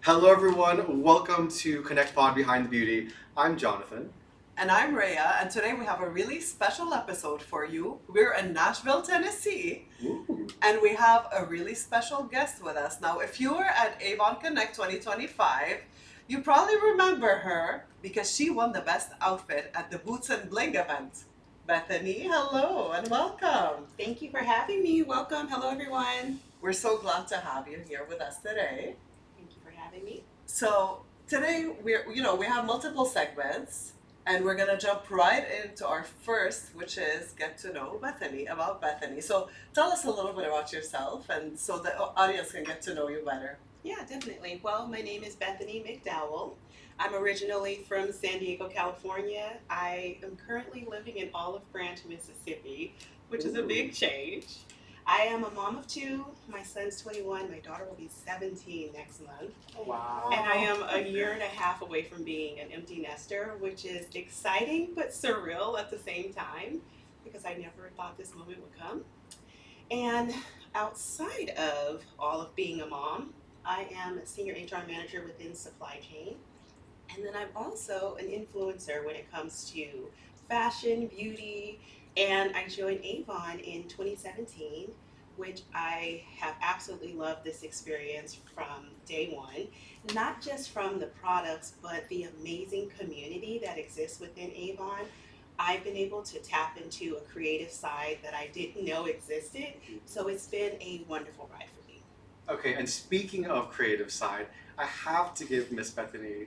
Hello, everyone. Welcome to Connect Pod Behind the Beauty. I'm Jonathan. And I'm Raya, and today we have a really special episode for you. We're in Nashville, Tennessee, Ooh. and we have a really special guest with us. Now, if you were at Avon Connect 2025, you probably remember her because she won the best outfit at the Boots and Bling event. Bethany, hello and welcome. Thank you for having me. Welcome. Hello, everyone. We're so glad to have you here with us today. Thank you for having me. So today we have multiple segments, and we're gonna jump right into our first, which is get to know Bethany, about Bethany. So tell us a little bit about yourself, and so the audience can get to know you better. Yeah, definitely. Well, my name is Bethany McDowell. I'm originally from San Diego, California. I am currently living in Olive Branch, Mississippi, which is a big change. I am a mom of two. My son's 21. My daughter will be 17 next month. Wow. And I am a year and a half away from being an empty nester, which is exciting but surreal at the same time because I never thought this moment would come. And outside of all of being a mom, I am a senior HR manager within supply chain. And then I'm also an influencer when it comes to fashion, beauty, and I joined Avon in 2017, which I have absolutely loved this experience from day one. Not just from the products, but the amazing community that exists within Avon. I've been able to tap into a creative side that I didn't know existed, so it's been a wonderful ride for me. Okay, and speaking of creative side, I have to give Miss Bethany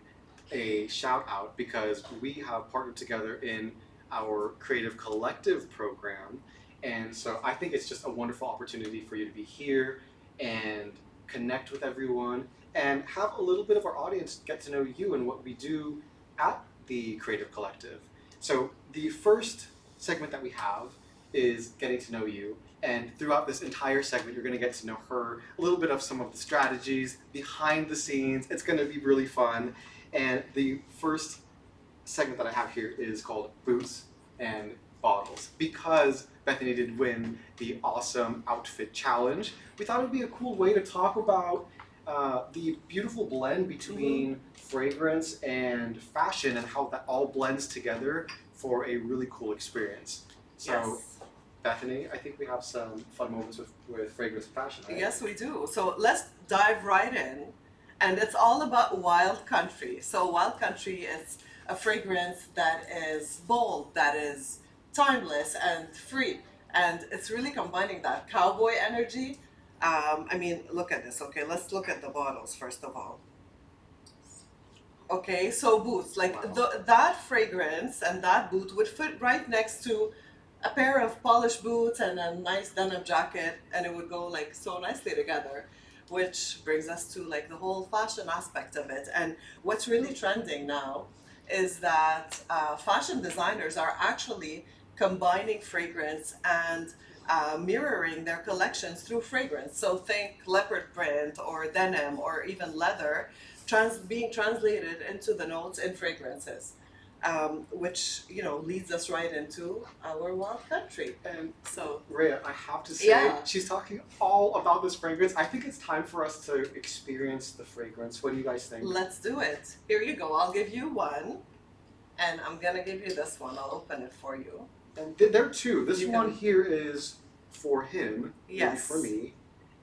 a shout out because we have partnered together in our Creative Collective program. And so I think it's just a wonderful opportunity for you to be here and connect with everyone and have a little bit of our audience get to know you and what we do at the Creative Collective. So the first segment that we have is getting to know you. And throughout this entire segment, you're going to get to know her, a little bit of some of the strategies behind the scenes. It's going to be really fun. And the first segment that I have here is called Boots and Bottles. Because Bethany did win the Awesome Outfit Challenge, we thought it would be a cool way to talk about the beautiful blend between fragrance and fashion and how that all blends together for a really cool experience. So, Yes. Bethany, I think we have some fun moments with fragrance and fashion, right? Yes, we do. So let's dive right in. And it's all about Wild Country. So Wild Country is a fragrance that is bold, that is timeless and free. And it's really combining that cowboy energy. Look at this. Okay, let's look at the bottles first of all. Okay, so boots, like Wow. that fragrance and that boot would fit right next to a pair of polished boots and a nice denim jacket, and it would go like so nicely together, which brings us to like the whole fashion aspect of it. And what's really trending now is that fashion designers are actually combining fragrance and mirroring their collections through fragrance. So think leopard print or denim or even leather being translated into the notes in fragrances, which leads us right into our Wild Country. And So Rhea, I have to say, Yeah. she's talking all about this fragrance. I think it's time for us to experience the fragrance. What do you guys think? let's do it. Here you go. I'll give you one, and I'm gonna give you this one. I'll open it for you. And there are two. This You one can- here is for him, maybe Yes. for me.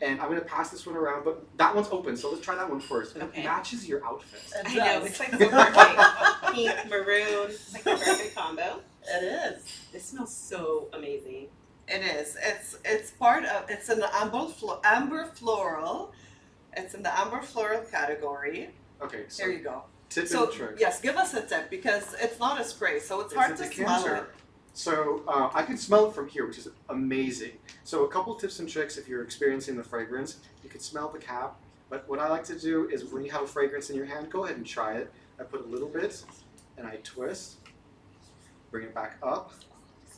And I'm going to pass this one around, but that one's open, so let's try that one first. And Okay. It matches your outfit. It I know, does. it's like the perfect pink, maroon, it's like the perfect combo. It is. This smells so amazing. It is. It's part of. It's an amber floral. It's in the amber floral category. Okay, so Here you go. tip So and trick. yes, give us a tip because it's not a spray, so it's hard a to smell decanter. it. So I can smell it from here, which is amazing. So a couple tips and tricks if you're experiencing the fragrance. You can smell the cap, but what I like to do is when you have a fragrance in your hand, go ahead and try it. I put a little bit and I twist, bring it back up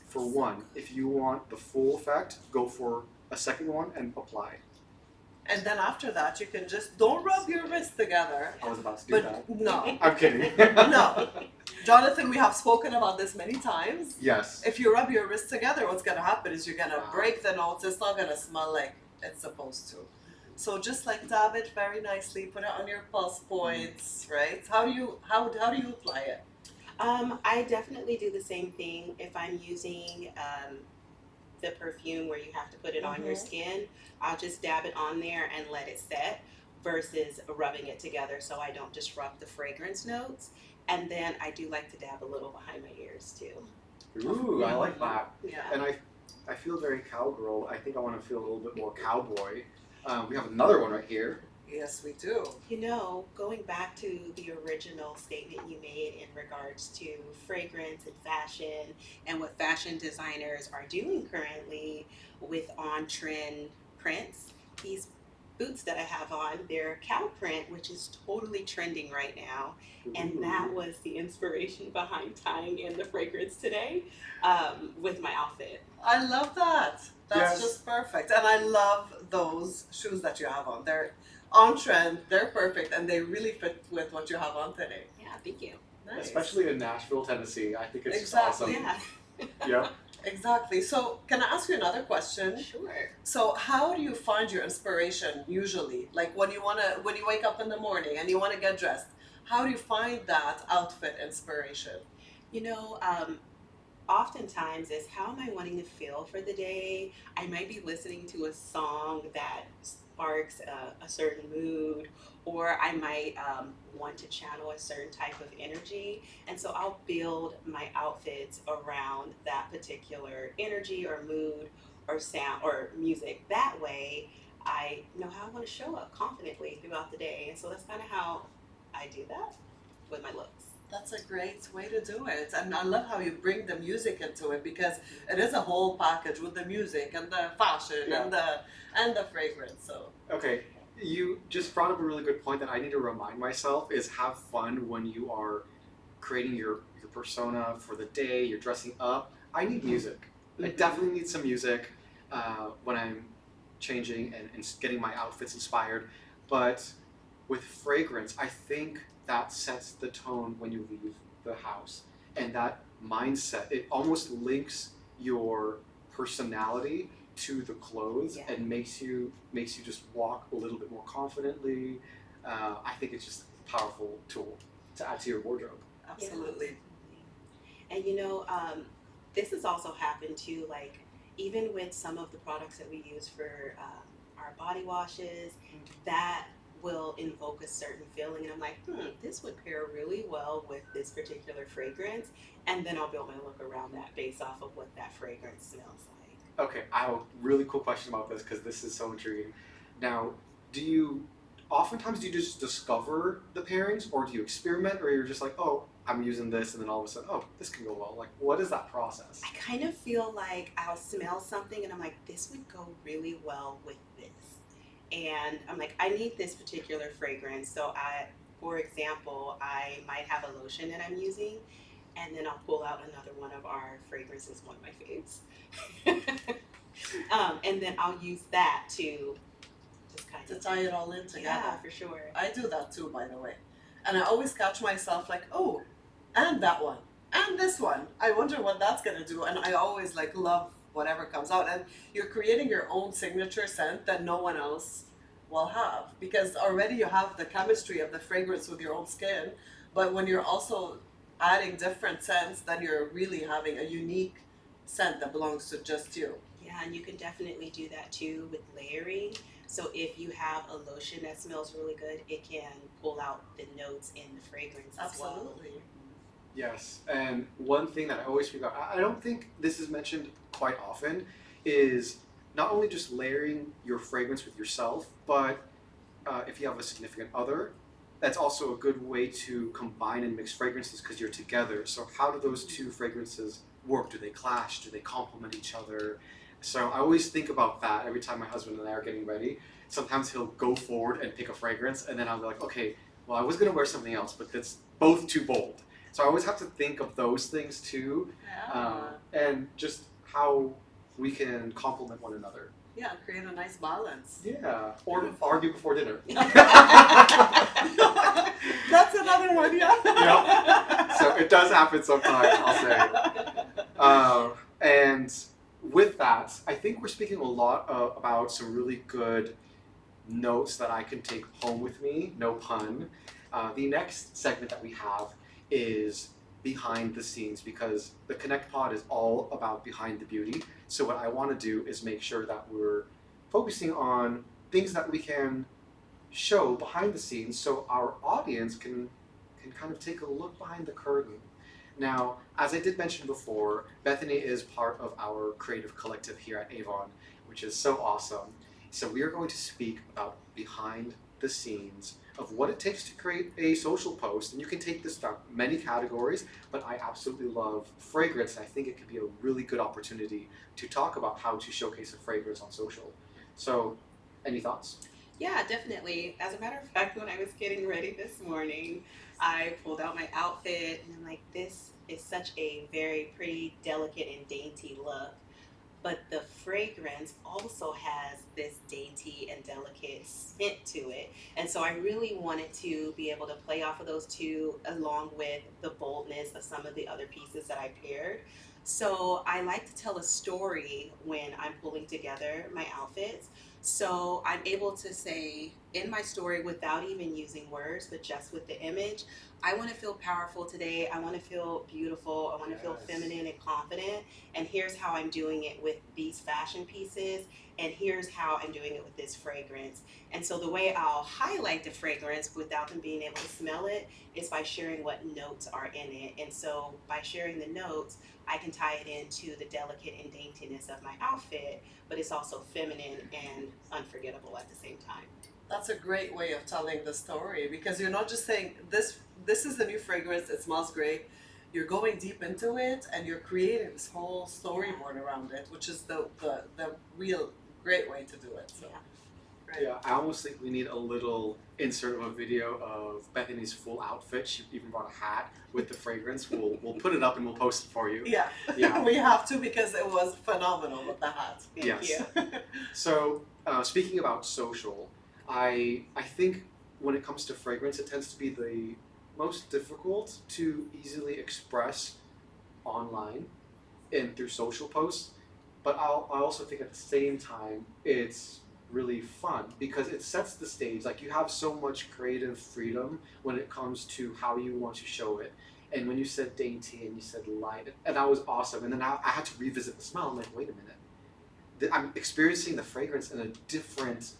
for one. If you want the full effect, go for a second one and apply. And then after that, you can just don't rub your wrists together. I was about to do But that. no, I'm kidding. no. Jonathan, we have spoken about this many times. Yes. If you rub your wrists together, what's gonna happen is you're gonna Wow. break the notes. It's not gonna smell like it's supposed to. So just like dab it very nicely, put it on your pulse points, right? How do you apply it? I definitely do the same thing if I'm using the perfume where you have to put it on your Mm-hmm. skin. I'll just dab it on there and let it set versus rubbing it together so I don't disrupt the fragrance notes. And then I do like to dab a little behind my ears too. Ooh, I like that. Yeah. And I feel very cowgirl. I think I want to feel a little bit more cowboy. We have another one right here. Yes, we do. You know, going back to the original statement you made in regards to fragrance and fashion and what fashion designers are doing currently with on trend prints, these boots that I have on, they're cow print, which is totally trending right now. And that Ooh. was the inspiration behind tying in the fragrance today with my outfit. I love that. That's Yes. just perfect. And I love those shoes that you have on. They're on trend, they're perfect, and they really fit with what you have on today. Yeah, thank you. Nice. Especially in Nashville, Tennessee. I think it's Exactly. just awesome. Yeah, Yep. Exactly. So, can I ask you another question? sure. So, how do you find your inspiration usually? Like when you wake up in the morning and you want to get dressed, how do you find that outfit inspiration? You know, oftentimes is how am I wanting to feel for the day? I might be listening to a song that sparks a certain mood, or I might want to channel a certain type of energy. And so I'll build my outfits around that particular energy or mood or sound or music. That way, I know how I want to show up confidently throughout the day. And so that's kind of how I do that with my looks. That's a great way to do it. And I love how you bring the music into it because it is a whole package with the music and the fashion Yeah. and the fragrance. So Okay, you just brought up a really good point that I need to remind myself is have fun when you are creating your persona for the day, you're dressing up. I need music. I definitely need some music when I'm changing and getting my outfits inspired. But with fragrance, I think that sets the tone when you leave the house. And that mindset, it almost links your personality to the clothes Yeah. and makes you just walk a little bit more confidently. I think it's just a powerful tool to add to your wardrobe. absolutely. Yeah. And you know, this has also happened too, like even with some of the products that we use for our body washes, that will invoke a certain feeling. And I'm like, this would pair really well with this particular fragrance. And then I'll build my look around that based off of what that fragrance smells like. Okay, I have a really cool question about this because this is so intriguing. Now, oftentimes do you just discover the pairings or do you experiment or you're just like, oh, I'm using this and then all of a sudden, oh, this can go well. Like, what is that process? I kind of feel like I'll smell something and I'm like, this would go really well with this. And I'm like, I need this particular fragrance. So for example, I might have a lotion that I'm using and then I'll pull out another one of our fragrances, one of my faves. And then I'll use that to just kind To of, tie it all in together. yeah, for sure. I do that too, by the way. And I always catch myself like, oh, and that one, and this one. I wonder what that's gonna do. And I always like love whatever comes out. And you're creating your own signature scent that no one else will have because already you have the chemistry of the fragrance with your own skin. But when you're also adding different scents, then you're really having a unique scent that belongs to just you. Yeah, and you can definitely do that too with layering. So if you have a lotion that smells really good, it can pull out the notes in the fragrance as well. Absolutely. Yes, and one thing that I always forget, I don't think this is mentioned quite often, is not only just layering your fragrance with yourself, but if you have a significant other, that's also a good way to combine and mix fragrances because you're together. So how do those two fragrances work? Do they clash? Do they complement each other? So I always think about that every time my husband and I are getting ready. Sometimes he'll go forward and pick a fragrance, and then I'll be like, okay, well, I was gonna wear something else, but that's both too bold. So I always have to think of those things too, and just how we can complement one another. Yeah, create a nice balance. Yeah, or Beautiful. argue before dinner. That's another one, yeah. Yep. So it does happen sometimes, I'll say. And with that, I think we're speaking a lot about some really good notes that I can take home with me, no pun. The next segment that we have is behind the scenes, because the Connect Pod is all about behind the beauty. So what I want to do is make sure that we're focusing on things that we can show behind the scenes, so our audience can kind of take a look behind the curtain. Now, as I did mention before, Bethany is part of our creative collective here at Avon, which is so awesome. So we are going to speak about behind the scenes of what it takes to create a social post. And you can take this down many categories, but I absolutely love fragrance. And I think it could be a really good opportunity to talk about how to showcase a fragrance on social. So, any thoughts? Yeah, definitely. As a matter of fact, when I was getting ready this morning, I pulled out my outfit and I'm like, this is such a very pretty, delicate, and dainty look. But the fragrance also has this dainty and delicate scent to it. And so I really wanted to be able to play off of those two along with the boldness of some of the other pieces that I paired. So I like to tell a story when I'm pulling together my outfits. So I'm able to say in my story without even using words, but just with the image, I want to feel powerful today. I want to feel beautiful. I want to feel feminine and confident. And here's how I'm doing it with these fashion pieces. And here's how I'm doing it with this fragrance. And so the way I'll highlight the fragrance without them being able to smell it is by sharing what notes are in it. And so by sharing the notes, I can tie it into the delicate and daintiness of my outfit, but it's also feminine and unforgettable at the same time. That's a great way of telling the story, because you're not just saying this is the new fragrance, it smells great. You're going deep into it and you're creating this whole storyboard around it, which is the real great way to do it. So Yeah. right. Yeah, I almost think we need a little insert of a video of Bethany's full outfit. She even brought a hat with the fragrance. We'll put it up and we'll post it for you. Yeah. Yeah. We have to, because it was phenomenal with the hat. Thank Yes. you. So speaking about social, I think when it comes to fragrance, it tends to be the most difficult to easily express online and through social posts. But I also think at the same time it's really fun because it sets the stage. Like, you have so much creative freedom when it comes to how you want to show it. And when you said dainty and you said light, and that was awesome. And then I had to revisit the smell. I'm like, wait a minute, I'm experiencing the fragrance in a different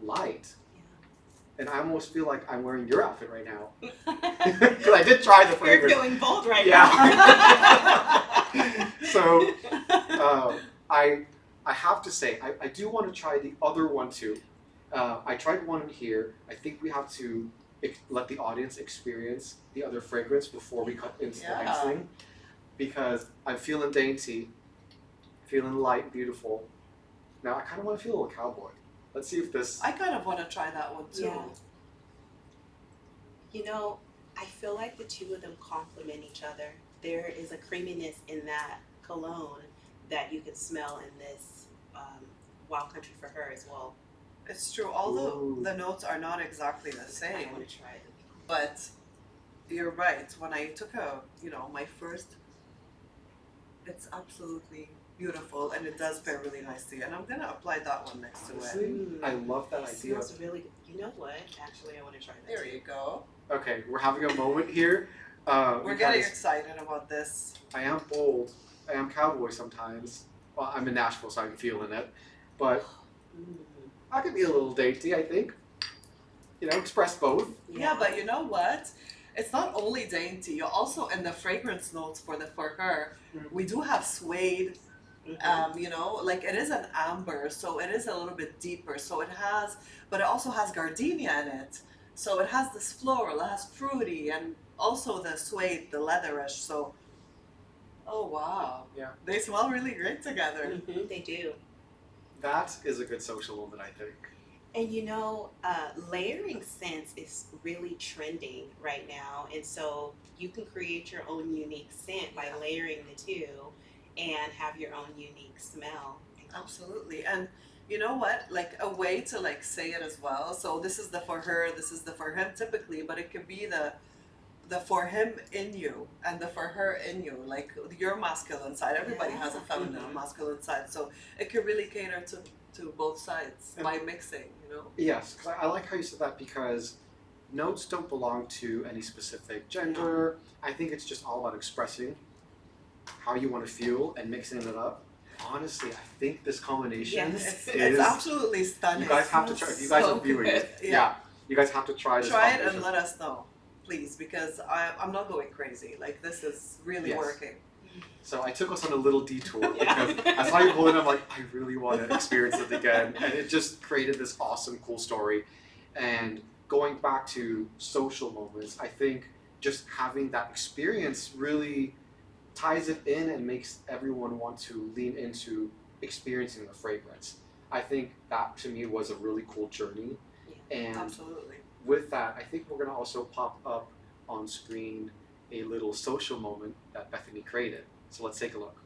light. And I almost feel like I'm wearing your outfit right now. Because I did try the You're fragrance. feeling bold right Yeah. now. So I have to say, I do want to try the other one too. I tried one here. I think we have to let the audience experience the other fragrance before we cut into the next thing. Because I'm feeling dainty, feeling light, beautiful. Now I kind of want to feel a little cowboy. Let's see if this... I kind of want to try that one too. Yeah. You know, I feel like the two of them complement each other. There is a creaminess in that cologne that you can smell in this Wild Country for Her as well. It's true. Although Ooh. the notes are not exactly the same, I want to try it. but you're right. When I took my first, it's absolutely beautiful, and it does pair really nicely. And I'm gonna apply that one next to it. Honestly, I love that It idea. smells really good. You know what? Actually, I want to try that. There too. you go. Okay, we're having a moment here. We're getting because excited about this. I am bold. I am cowboy sometimes. Well, I'm in Nashville, so I'm feeling it. But Mm. I could be a little dainty, I think. Express both. Yeah, but you know what? It's not only dainty. You also, in the fragrance notes for her, Mhm. we do have suede. Mhm. Like it is an amber, so it is a little bit deeper. So it has, but it also has gardenia in it. So it has this floral, it has fruity, and also the suede, the leatherish. So, oh wow, Yeah. they smell really great together. Mhm, they do. That is a good social moment, I think. And layering scents is really trending right now. And so you can create your own unique scent by layering the two and have your own unique smell. Absolutely, and you know what? Like a way to like say it as well. So this is the for her, this is the for him typically, but it could be the the for him in you and the for her in you, like your masculine side. Everybody has a feminine and masculine side, so it can really cater to both sides by mixing, you know. Yes, because I like how you said that, because notes don't belong to any specific gender. I think it's just all about expressing how you want to feel and mixing it up. Honestly, I think this combination Yes. It's absolutely stunning. You guys have to try. If you guys So are viewing good. it, yeah, you guys have to try this. Try it combination. and let us know, please, because I'm not going crazy. Like, this is really Yes. working. So I took us on a little detour Yeah. because I saw you pull in. I'm like, I really want to experience it again, and it just created this awesome, cool story. And going back to social moments, I think just having that experience really ties it in and makes everyone want to lean into experiencing the fragrance. I think that to me was a really cool journey. And Absolutely. with that, I think we're going to also pop up on screen a little social moment that Bethany created. So let's take a look.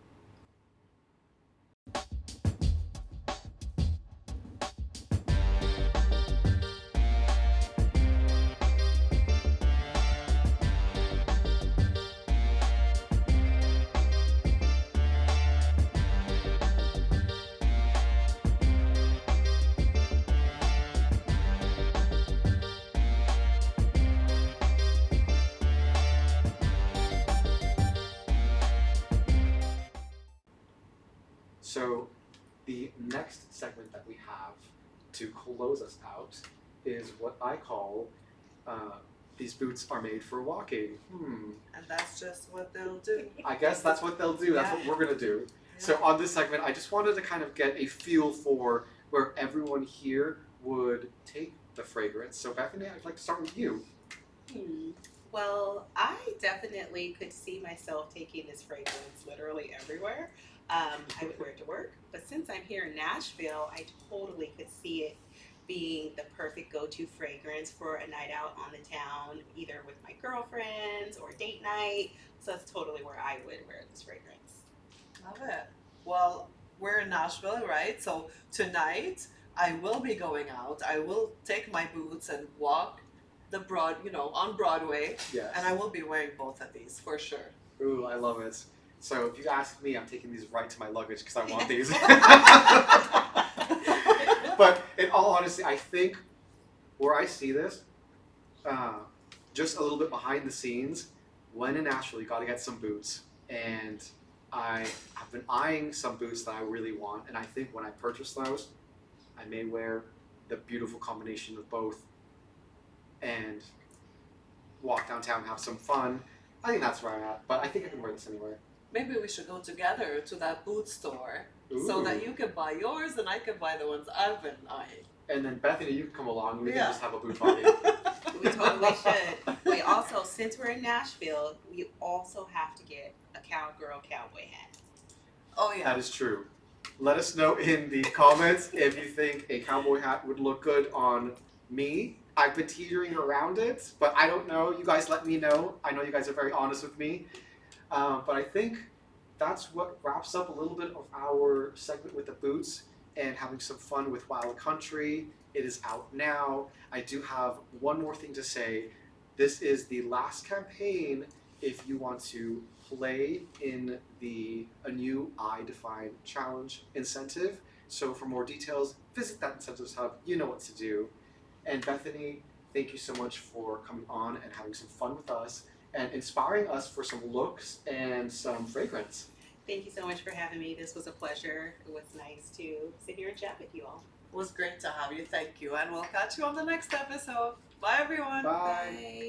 So the next segment that we have to close us out is what I call these boots are made for walking. And that's just what they'll do. I guess that's what they'll do. That's what we're going to do. So on this segment, I just wanted to kind of get a feel for where everyone here would take the fragrance. So Bethany, I'd like to start with you. Well, I definitely could see myself taking this fragrance literally everywhere. I would wear it to work, but since I'm here in Nashville, I totally could see it being the perfect go-to fragrance for a night out on the town, either with my girlfriends or date night. So that's totally where I would wear this fragrance. Love it. Well, we're in Nashville, right? So tonight I will be going out. I will take my boots and walk on Broadway, Yes. and I will be wearing both of these for sure. Ooh, I love it. So if you ask me, I'm taking these right to my luggage because I want these. But in all honesty, I think where I see this, just a little bit behind the scenes, when in Nashville, you got to get some boots. And I have been eyeing some boots that I really want. And I think when I purchase those, I may wear the beautiful combination of both and walk downtown, have some fun. I think that's where I'm at. But I think I can wear this anywhere. Maybe we should go together to that boot store so that you can buy yours and I can buy the ones I've been eyeing. And then Bethany, you can come along and we Yeah. can just have a boot party. We totally should. Wait, also, since we're in Nashville, we also have to get a cowgirl cowboy hat. Oh yeah. That is true. Let us know in the comments if you think a cowboy hat would look good on me. I've been teetering around it, but I don't know. You guys let me know. I know you guys are very honest with me. But I think that's what wraps up a little bit of our segment with the boots and having some fun with Wild Country. It is out now. I do have one more thing to say. This is the last campaign if you want to play in a new I Define Challenge incentive. So for more details, visit that incentives hub. You know what to do. And Bethany, thank you so much for coming on and having some fun with us and inspiring us for some looks and some fragrance. Thank you so much for having me. This was a pleasure. It was nice to sit here and chat with you all. It was great to have you. Thank you. And we'll catch you on the next episode. Bye everyone. Bye. Bye.